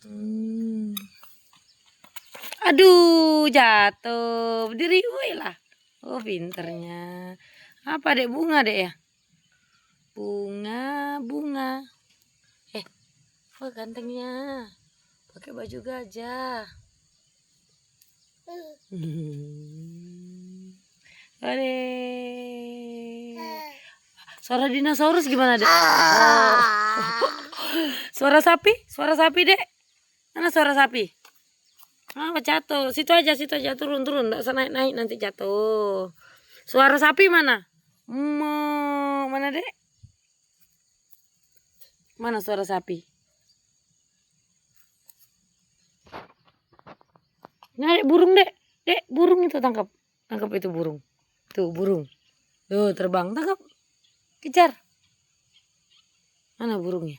Hmm. Aduh, jatuh. Berdiri, woi lah. Oh, pinternya. Apa dek? Bunga dek ya? Bunga. Oh gantengnya. Pakai baju gajah. Ade. Suara dinosaurus gimana dek? Oh. Suara sapi dek. Mana suara sapi? Apa jatuh? Situ aja turun. Nggak usah naik nanti jatuh. Suara sapi mana? Mana dek? Mana suara sapi? Nah, dek, burung dek. Dek, burung itu tangkap. Tangkap itu burung. Tuh burung. Tuh terbang, tangkap. Kejar. Mana burungnya?